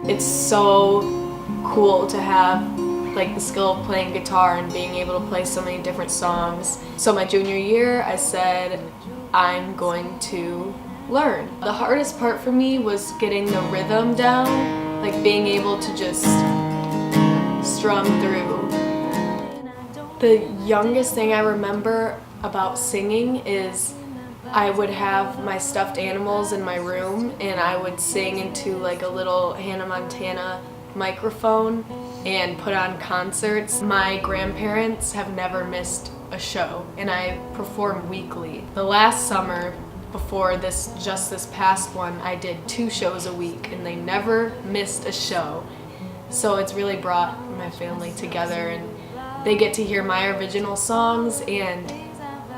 It's so cool to have like the skill of playing guitar and being able to play so many different songs. So my junior year, I said, I'm going to learn. The hardest part for me was getting the rhythm down, like being able to just strum through. The youngest thing I remember about singing is I would have my stuffed animals in my room and I would sing into like a little Hannah Montana microphone and put on concerts. My grandparents have never missed a show and I perform weekly. The last summer before just this past one, I did 2 shows a week and they never missed a show. So it's really brought my family together and they get to hear my original songs and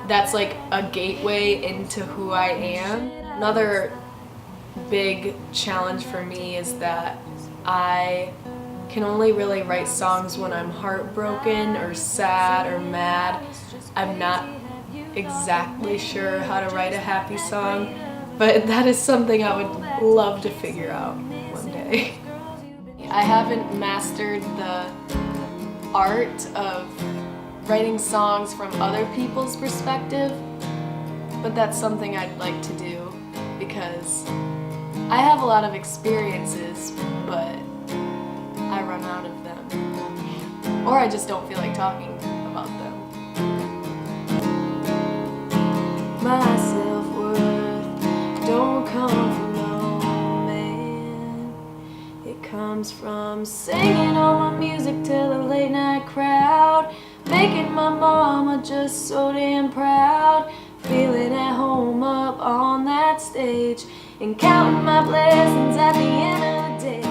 that's like a gateway into who I am. Another big challenge for me is that I can only really write songs when I'm heartbroken or sad or mad. I'm not exactly sure how to write a happy song, but that is something I would love to figure out one day. I haven't mastered the art of writing songs from other people's perspective, but that's something I'd like to do because I have a lot of experiences, but I run out of them. Or I just don't feel like talking about them. My self-worth don't come from no man. It comes from singing all my music to the late night crowd, making my mama just so damn proud, feeling at home up on that stage, and counting my blessings at the end of the day.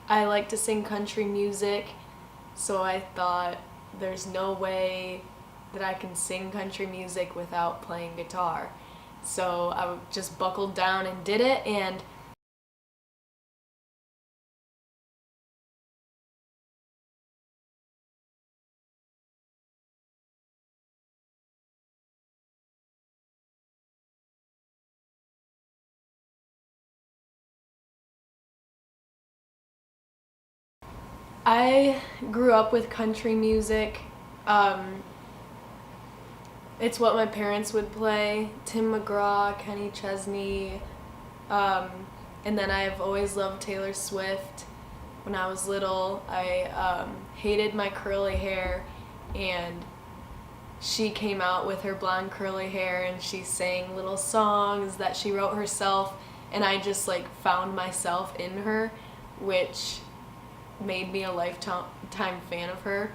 I like to sing country music, so I thought there's no way that I can sing country music without playing guitar. So I just buckled down and did it, and I grew up with country music. Um, it's what my parents would play: Tim McGraw, Kenny Chesney, um, and then I've always loved Taylor Swift. When I was little, I hated my curly hair, and she came out with her blonde curly hair and she sang little songs that she wrote herself, and I just like found myself in her, which made me a lifetime fan of her.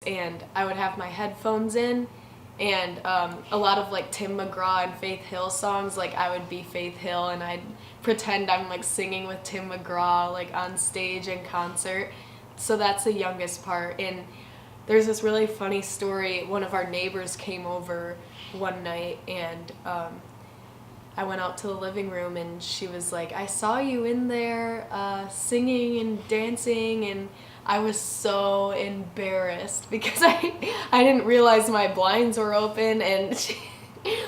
And I would have my headphones in, and a lot of like Tim McGraw and Faith Hill songs, like I would be Faith Hill and I'd pretend I'm like singing with Tim McGraw like on stage in concert. So that's the youngest part. And there's this really funny story. One of our neighbors came over one night, and I went out to the living room and she was like, I saw you in there singing and dancing, and I was so embarrassed because I didn't realize my blinds were open, and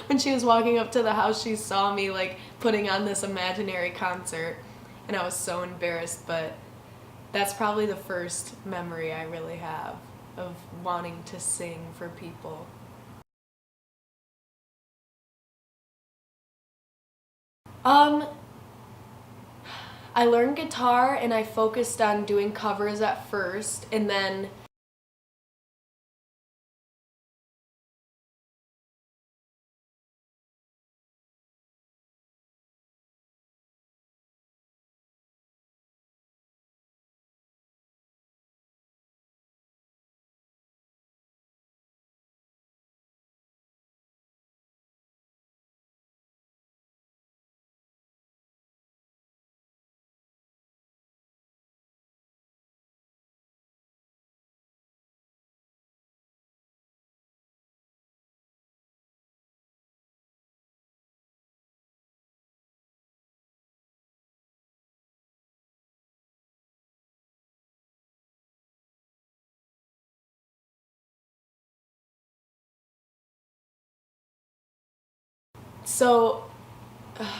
when she was walking up to the house, she saw me like putting on this imaginary concert, and I was so embarrassed. But that's probably the first memory I really have of wanting to sing for people. Um, I learned guitar and I focused on doing covers at first, and then So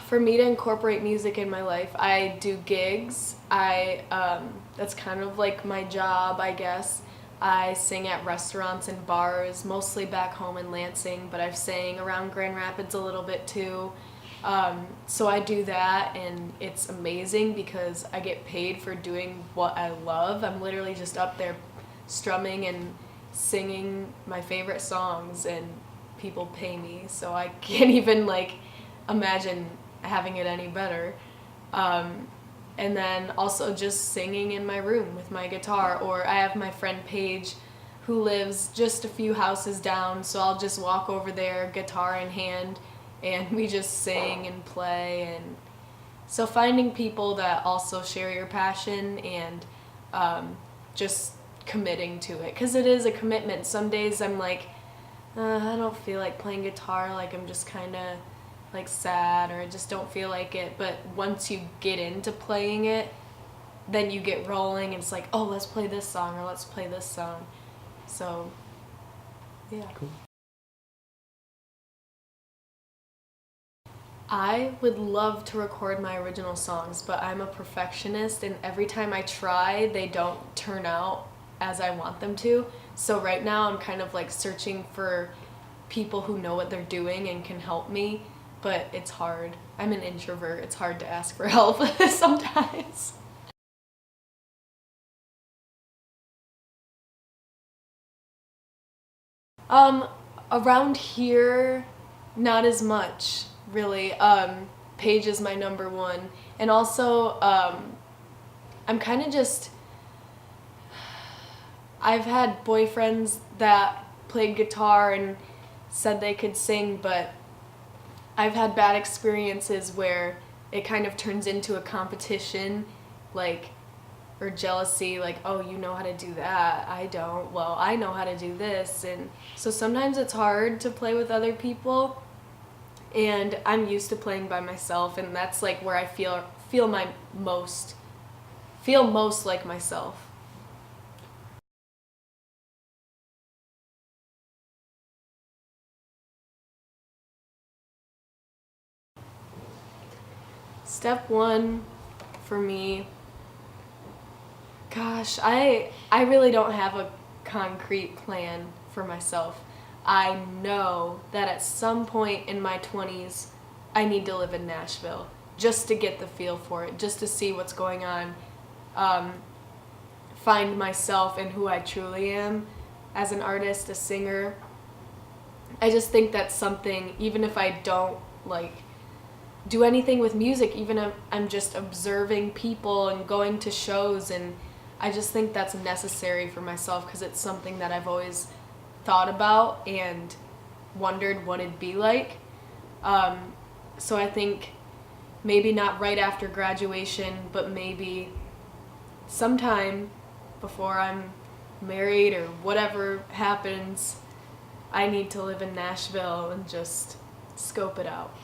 for me to incorporate music in my life, I do gigs. That's kind of like my job, I guess. I sing at restaurants and bars, mostly back home in Lansing, but I've sang around Grand Rapids a little bit too. So I do that, and it's amazing because I get paid for doing what I love. I'm literally just up there strumming and singing my favorite songs, and people pay me, so I can't even imagine having it any better. And then also just singing in my room with my guitar, or I have my friend Paige who lives just a few houses down, so I'll just walk over there, guitar in hand, and we just sing and play. And so finding people that also share your passion, and just committing to it, because it is a commitment. Some days I'm like, I don't feel like playing guitar, like I'm just kind of sad, or I just don't feel like it. But once you get into playing it, then you get rolling, and it's like, oh, let's play this song, or let's play this song. So yeah. Cool. I would love to record my original songs, but I'm a perfectionist, and every time I try, they don't turn out as I want them to. So right now I'm kind of searching for people who know what they're doing and can help me, but it's hard. I'm an introvert. It's hard to ask for help sometimes. Around here, not as much, really. Paige is my number one. And also, I'm kind of just, I've had boyfriends that played guitar and said they could sing, but I've had bad experiences where it kind of turns into a competition, or jealousy, oh, you know how to do that, I don't, well, I know how to do this. And so sometimes it's hard to play with other people, and I'm used to playing by myself, and that's where I feel most like myself. Step one for me, gosh, I really don't have a concrete plan for myself. I know that at some point in my 20s, I need to live in Nashville just to get the feel for it, just to see what's going on, find myself and who I truly am as an artist, a singer. I just think that's something, even if I don't do anything with music, even if I'm just observing people and going to shows, and I just think that's necessary for myself, because it's something that I've always thought about and wondered what it'd be like. So I think maybe not right after graduation, but maybe sometime before I'm married or whatever happens, I need to live in Nashville and just scope it out.